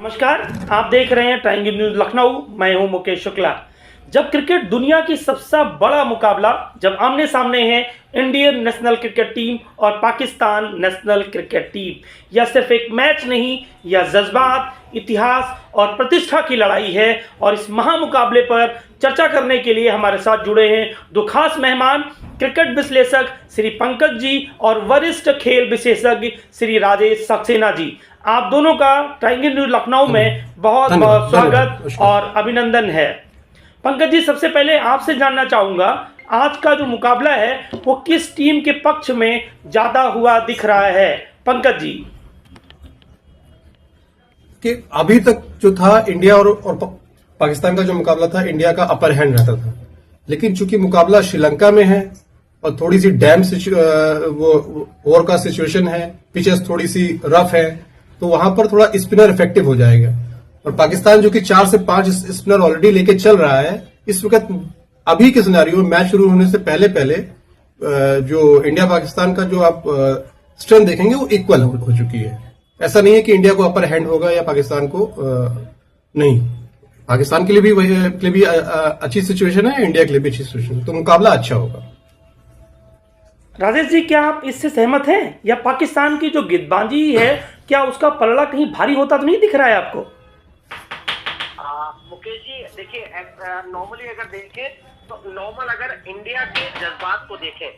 नमस्कार, आप देख रहे हैं टाइम्स न्यूज लखनऊ। मैं हूं मुकेश शुक्ला। जब क्रिकेट दुनिया की सबसे बड़ा मुकाबला जब आमने सामने है इंडियन नेशनल क्रिकेट टीम और पाकिस्तान नेशनल क्रिकेट टीम, यह सिर्फ एक मैच नहीं, यह जज्बात, इतिहास और प्रतिष्ठा की लड़ाई है। और इस महामुकाबले पर चर्चा करने के लिए हमारे साथ जुड़े हैं दो खास मेहमान, क्रिकेट विश्लेषक श्री पंकज जी और वरिष्ठ खेल विशेषज्ञ श्री राजेश सक्सेना जी। आप दोनों का टाइम्स न्यूज लखनऊ में बहुत बहुत स्वागत और अभिनंदन है। पंकज जी, सबसे पहले आपसे जानना चाहूंगा, आज का जो मुकाबला है वो किस टीम के पक्ष में ज्यादा हुआ दिख रहा है? पंकज जी, कि अभी तक जो था इंडिया और पाकिस्तान का जो मुकाबला था, इंडिया का अपर हैंड रहता था। लेकिन चूंकि मुकाबला श्रीलंका में है और थोड़ी सी डैम वो ओवर का सिचुएशन है, पिचेस थोड़ी सी रफ है, तो वहां पर थोड़ा स्पिनर इफेक्टिव हो जाएगा। और पाकिस्तान जो कि 4 से 5 स्पिनर ऑलरेडी लेके चल रहा है, इस वक्त अभी के सिनेरियो में मैच शुरू होने से पहले पहले जो इंडिया पाकिस्तान का जो आप स्ट्रेंथ देखेंगे वो इक्वल हो चुकी है। ऐसा नहीं है कि इंडिया को अपर हैंड होगा या पाकिस्तान को नहीं। पाकिस्तान के लिए भी अच्छी सिचुएशन है, इंडिया के लिए भी अच्छी सिचुएशन है, तो मुकाबला अच्छा होगा। राजेश जी, क्या आप इससे सहमत हैं या पाकिस्तान की जो गेंदबाजी है क्या उसका पलड़ा कहीं भारी होता तो नहीं दिख रहा है आपको? मुकेश जी, देखिए, नॉर्मली अगर देखें तो अगर इंडिया के जज्बात को देखें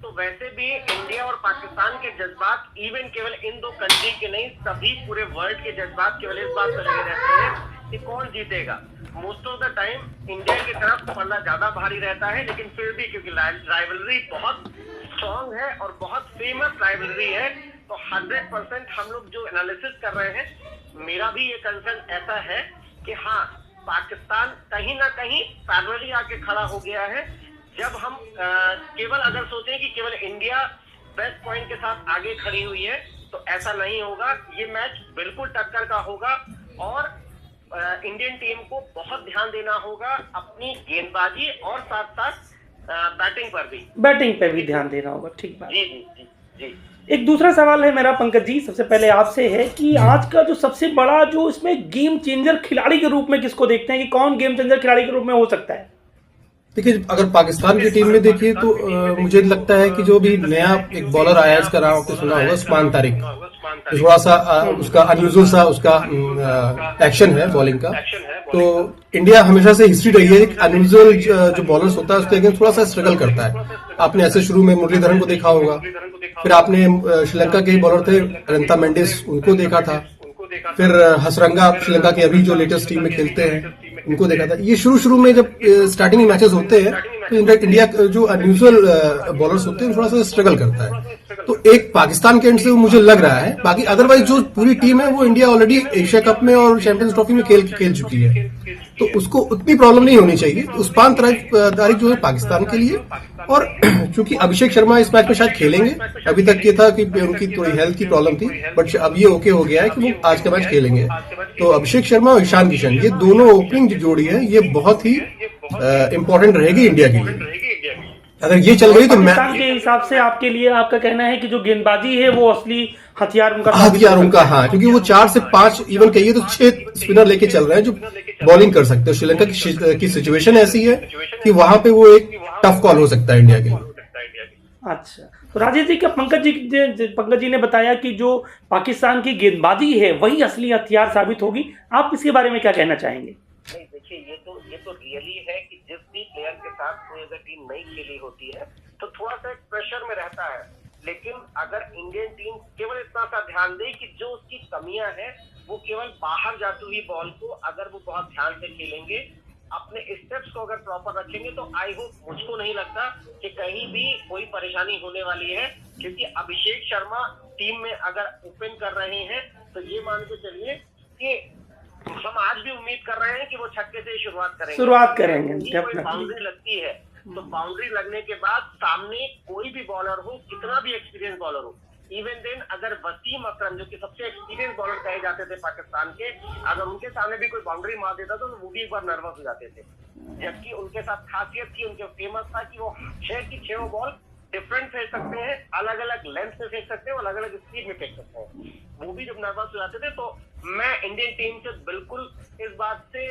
तो वैसे भी इंडिया और पाकिस्तान के जज्बात केवल इन दो कंट्री के नहीं, सभी पूरे वर्ल्ड के जज्बात केवल इस बात पर लगे रहते हैं कि कौन जीतेगा। Most of the time India की तरफ पलड़ा ज्यादा भारी रहता है, लेकिन फिर भी क्योंकि राइवलरी बहुत स्ट्रॉन्ग है और बहुत फेमस राइवलरी है, तो 100% हम लोग जो एनालिसिस कर रहे हैं, मेरा भी ये कंसर्न ऐसा है कि हाँ, पाकिस्तान कहीं ना कहीं पैरेलली आके खड़ा हो गया है। जब हम केवल अगर सोचें कि केवल इंडिया बेस्ट पॉइंट के साथ आगे खड़ी हुई है, तो ऐसा नहीं होगा। ये मैच बिल्कुल टक्कर का होगा और इंडियन टीम को बहुत ध्यान देना होगा अपनी गेंदबाजी और साथ साथ बैटिंग पर भी ध्यान देना होगा। ठीक बात। जी जी जी जी। एक दूसरा सवाल है मेरा पंकज जी, सबसे पहले आपसे है कि आज का जो सबसे बड़ा जो इसमें गेम चेंजर खिलाड़ी के रूप में किसको देखते हैं कि कौन गेम चेंजर खिलाड़ी के रूप में हो सकता है? देखिए, अगर पाकिस्तान की टीम में देखिए तो मुझे लगता है कि जो भी नया एक बॉलर आया, इसका नाम आपने सुना होगा, उस्मान तारिक। थोड़ा सा उसका अनयूजुअल सा उसका एक्शन है बॉलिंग का। तो इंडिया हमेशा से हिस्ट्री रही है कि अनयूजुअल जो बॉलर्स होता है उसके अगेंस्ट थोड़ा सा स्ट्रगल करता है। आपने ऐसे शुरू में मुरलीधरन को देखा होगा, फिर आपने श्रीलंका के बॉलर थे रंता मेंडिस, उनको देखा था, फिर हसरंगा श्रीलंका के अभी जो लेटेस्ट टीम में खेलते हैं उनको देखा था। ये शुरू में जब स्टार्टिंग में मैचेस होते हैं तो इंडिया जो अनयूजुअल बॉलर्स होते हैं थोड़ा सा स्ट्रगल करता है। तो एक पाकिस्तान के एंड से मुझे लग रहा है, बाकी अदरवाइज जो पूरी टीम है वो इंडिया ऑलरेडी एशिया कप में और चैंपियंस ट्रॉफी में खेल चुकी है, तो उसको उतनी प्रॉब्लम नहीं होनी चाहिए। उस्मान तारिक जो है पाकिस्तान के लिए, और चूंकि अभिषेक शर्मा इस मैच में शायद खेलेंगे, अभी तक ये था कि उनकी थोड़ी हेल्थ की प्रॉब्लम थी, बट अब ये ओके हो गया है कि वो आज का मैच खेलेंगे। तो अभिषेक शर्मा और ईशान किशन, ये दोनों ओपनिंग जोड़ी है, ये बहुत ही इंपॉर्टेंट रहेगी इंडिया के लिए। अगर ये चल गई तो पाकिस्तान के हिसाब से आपके लिए आपका कहना है कि जो गेंदबाजी है वो असली हथियार उनका हाँ, क्योंकि वो 4 से 5 इवन कहिए तो 6 स्पिनर लेके चल रहे हैं जो बॉलिंग कर सकते हैं। श्रीलंका की सिचुएशन ऐसी है कि वहां पे वो एक टफ कॉल हो सकता है इंडिया के लिए। अच्छा, तो राजेश जी, क्या पंकज जी ने बताया कि जो पाकिस्तान की गेंदबाजी है वही असली हथियार साबित होगी, आप इसके बारे में क्या कहना चाहेंगे? नहीं, देखिए, ये तो रियली है कि जिस भी प्लेयर के साथ कोई अगर टीम नहीं खेली होती है तो थोड़ा सा एक प्रेशर में रहता है, लेकिन अगर इंडियन टीम केवल इतना सा ध्यान दे कि जो उसकी कमियां हैं वो केवल बाहर जाती हुई बॉल को अगर वो बहुत ध्यान से खेलेंगे, अपने स्टेप्स को अगर प्रॉपर रखेंगे, तो आई होप, मुझको नहीं लगता कि कहीं भी कोई परेशानी होने वाली है। क्योंकि अभिषेक शर्मा टीम में अगर ओपन कर रहे हैं तो ये मान के चलिए कि हम आज भी उम्मीद कर रहे हैं कि वो छक्के से शुरुआत करेंगे। कोई बाउंड्री लगती है तो बाउंड्री लगने के बाद सामने कोई भी बॉलर हो, कितना भी एक्सपीरियंस बॉलर हो, इवन देन अगर वसीम अकरम जो कि सबसे एक्सपीरियंस बॉलर कहे जाते थे पाकिस्तान के, अगर उनके सामने भी कोई बाउंड्री मार देता तो वो भी एक बार नर्वस हो जाते थे। जबकि उनके साथ खासियत थी, उनके फेमस था कि वो 6 की 6 बॉल डिफरेंट फेंक सकते हैं, अलग अलग लेंथ में फेंक सकते हैं, अलग अलग स्पीड में फेंक सकते हैं। वो भी जब नर्वस हो जाते थे। तो मैं इंडियन टीम से बिल्कुल इस बात से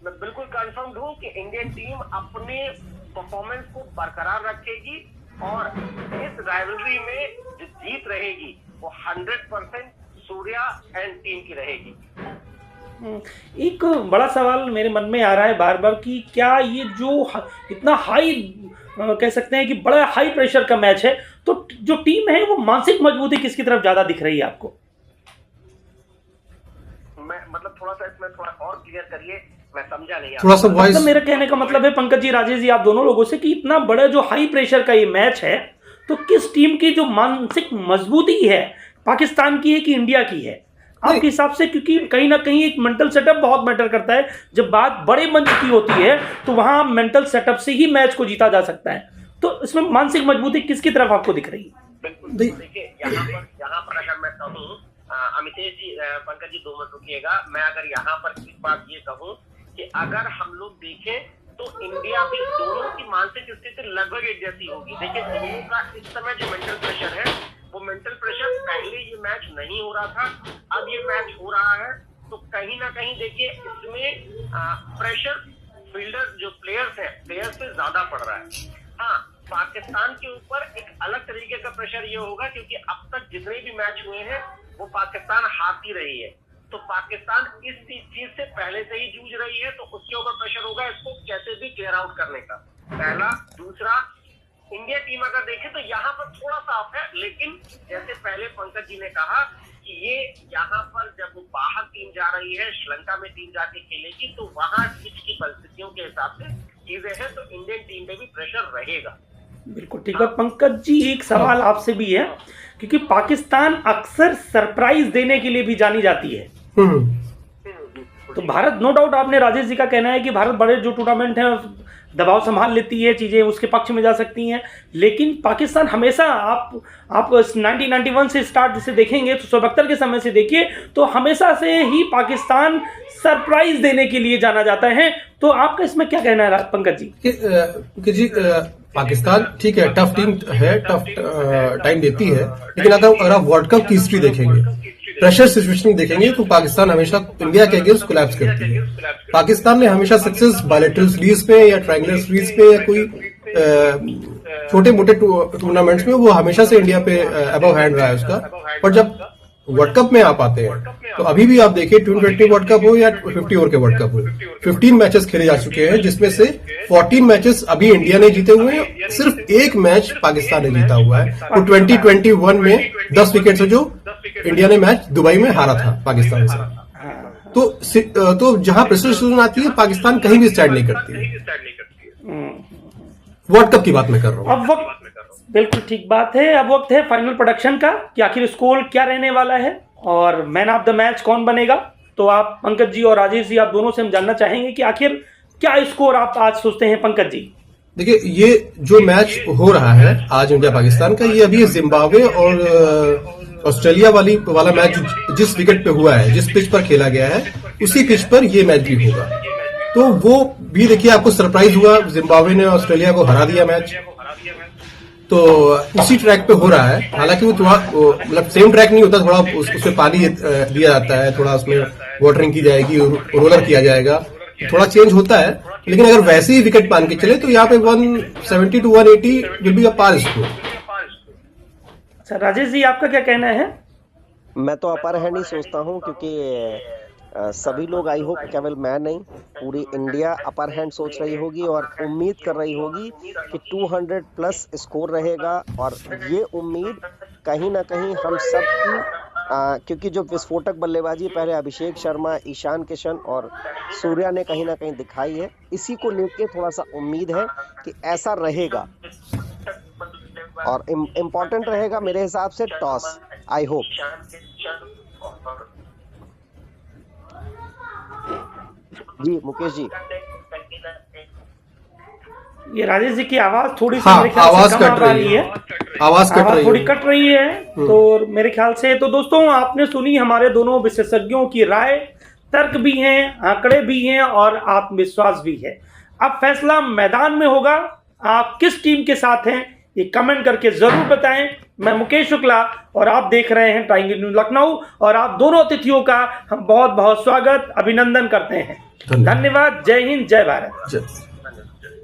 मैं बिल्कुल कंफर्म्ड हूं कि इंडियन टीम अपने परफॉर्मेंस को बरकरार रखेगी और इस राइवलरी में जो जीत रहेगी वो 100% सूर्या एंड टीम की रहेगी। एक बड़ा सवाल मेरे मन में आ रहा है बार बार कि क्या ये जो इतना हाई कह सकते हैं कि बड़ा हाई प्रेशर का मैच है, तो जो टीम है वो मानसिक मजबूती किसकी तरफ ज्यादा दिख रही है आपको? मैं मतलब थोड़ा सा इसमें थोड़ा और क्लियर करिए, मैं समझा नहीं। थोड़ा सा वॉइस। मतलब मेरा कहने का मतलब है पंकज जी, राजेश जी, आप दोनों लोगों से कि इतना बड़ा जो हाई प्रेशर का ये मैच है, तो किस टीम की जो मानसिक मजबूती है, पाकिस्तान की है कि इंडिया की है आपके हिसाब से? क्योंकि कहीं ना कहीं एक मेंटल सेटअप बहुत मैटर करता है। जब बात बड़े मंच की होती है तो वहां मेंटल सेटअप से ही मैच को जीता जा सकता है। तो इसमें मानसिक मजबूती किसकी तरफ आपको दिख रही है? बिल्कुल देखिए, यहाँ पर अगर मैं कहूँ अमितेश जी, पंकज जी 2 मिनट रुकिएगा, मैं अगर यहाँ पर एक बात ये कहूँ कि अगर हम लोग देखें तो इंडिया भी दोनों की मानसिक स्थिति लगभग एक जैसी होगी। देखिए दोनों का इस समय जो मेंटल प्रेशर है वो मेंटल प्रेशर पहले ये मैच नहीं हो रहा था, अब ये मैच हो रहा है। तो कहीं ना कहीं देखिए इसमें प्रेशर फील्डर जो प्लेयर्स हैं प्लेयर्स से ज्यादा पड़ रहा है। हाँ, पाकिस्तान के ऊपर एक अलग तरीके का प्रेशर ये होगा क्योंकि अब तक जितने भी मैच हुए हैं वो पाकिस्तान हारती रही है। तो पाकिस्तान इस चीज से पहले से ही जूझ रही है, तो उसके ऊपर प्रेशर होगा इसको कैसे भी क्लियर आउट करने का, पहला। दूसरा, इंडिया टीम अगर देखें तो यहाँ पर थोड़ा सा ऑफ है, लेकिन जैसे पहले पंकज जी ने कहा कि ये यहाँ पर जब वो बाहर टीम जा रही है, श्रीलंका में टीम जाके खेलेगी, तो वहां पिच की परिस्थितियों के हिसाब से चीजें हैं, तो इंडियन टीम पे भी प्रेशर रहेगा। बिल्कुल ठीक है पंकज जी, एक सवाल आपसे भी है, क्योंकि पाकिस्तान अक्सर सरप्राइज देने के लिए भी जानी जाती है। तो भारत, नो डाउट आपने राजेश जी का कहना है कि भारत बड़े जो टूर्नामेंट हैं दबाव संभाल लेती है, चीज़ें उसके पक्ष में जा सकती हैं, लेकिन पाकिस्तान हमेशा आप 1991 से स्टार्ट से देखेंगे तो शोएब अख्तर के समय से देखिए तो हमेशा से ही पाकिस्तान सरप्राइज देने के लिए जाना जाता है। तो आपका इसमें क्या कहना है पंकज जी? जी पाकिस्तान ठीक है, टफ टीम है, टफ टाइम देती है, लेकिन अगर आप वर्ल्ड कप की हिस्ट्री देखेंगे, प्रेशर सिचुएशन देखेंगे तो पाकिस्तान हमेशा इंडिया के अगेंस्ट कोलैप्स करती है। पाकिस्तान ने हमेशा सक्सेस बायलैटरल सीरीज पे या ट्रायंगुलर सीरीज पे या कोई छोटे मोटे टूर्नामेंट्स में वो हमेशा से इंडिया पे अबव हैंड रहा है उसका। पर जब वर्ल्ड कप में आप आते हैं तो अभी भी आप देखिए T20 वर्ल्ड कप हो या 50 ओवर के वर्ल्ड कप हो, 15 मैचेस खेले जा चुके हैं, जिसमें से 14 मैचेस अभी इंडिया ने जीते हुए हैं, सिर्फ एक मैच पाकिस्तान ने जीता हुआ है। तो 2021 में 10 विकेट से जो इंडिया ने मैच दुबई में हारा था पाकिस्तान से। तो जहां प्रेशर सिचुएशन आती है पाकिस्तान कहीं भी स्टैंड नहीं करती है। वर्ल्ड कप की बात मैं कर रहा हूँ। अब वक्त, बिल्कुल ठीक बात है, अब वक्त है फाइनल प्रोडक्शन का कि आखिर स्कोर क्या रहने वाला है और मैन ऑफ द मैच कौन बनेगा। तो आप पंकज जी और राजेश जी, आप दोनों से हम जानना चाहेंगे कि आखिर क्या स्कोर आप आज सोचते हैं पंकज जी? देखिए ये जो मैच हो रहा है आज इंडिया पाकिस्तान का, ये अभी जिम्बाब्वे और ऑस्ट्रेलिया वाला मैच जिस विकेट पे हुआ है, जिस पिच पर खेला गया है, उसी पिच पर ये मैच भी होगा। तो वो भी देखिए आपको सरप्राइज हुआ, जिम्बाब्वे ने ऑस्ट्रेलिया को हरा दिया मैच, तो उसी ट्रैक पे हो रहा है। हालांकि वो थोड़ा मतलब सेम ट्रैक नहीं होता, थोड़ा उसमें पानी दिया जाता है, थोड़ा उसमें वाटरिंग की जाएगी, रोलर किया जाएगा, थोड़ा चेंज होता है। लेकिन अगर वैसे ही विकेट मान के चले तो यहाँ पे 170 to 180 will be a par score. अच्छा राजेश जी, आपका क्या कहना है? मैं तो अपर हैंड ही सोचता हूँ, क्योंकि सभी लोग, आई होप केवल मैं नहीं, पूरी इंडिया अपर हैंड सोच रही होगी और उम्मीद कर रही होगी कि 200 प्लस स्कोर रहेगा। और ये उम्मीद कहीं ना कहीं हम सब की, क्योंकि जो विस्फोटक बल्लेबाजी पहले अभिषेक शर्मा, ईशान किशन और सूर्या ने कहीं ना कहीं दिखाई है, इसी को लेके थोड़ा सा उम्मीद है कि ऐसा रहेगा। और इम्पोर्टेंट रहेगा मेरे हिसाब से टॉस, आई होप। जी मुकेश जी, ये राजेश जी की आवाज थोड़ी सी हाँ, मेरे ख्याल आवाज से कम कट आ रही है, आवाज थोड़ी कट रही है। तो मेरे ख्याल से, तो दोस्तों आपने सुनी हमारे दोनों विशेषज्ञों की राय, तर्क भी हैं, आंकड़े भी हैं और आत्मविश्वास भी है। अब फैसला मैदान में होगा, आप किस टीम के साथ हैं ये कमेंट करके जरूर बताएं। मैं मुकेश शुक्ला और आप देख रहे हैं टाइम्स न्यूज लखनऊ। और आप दोनों अतिथियों का हम बहुत बहुत स्वागत अभिनंदन करते हैं। धन्यवाद। जय हिंद, जय भारत। जय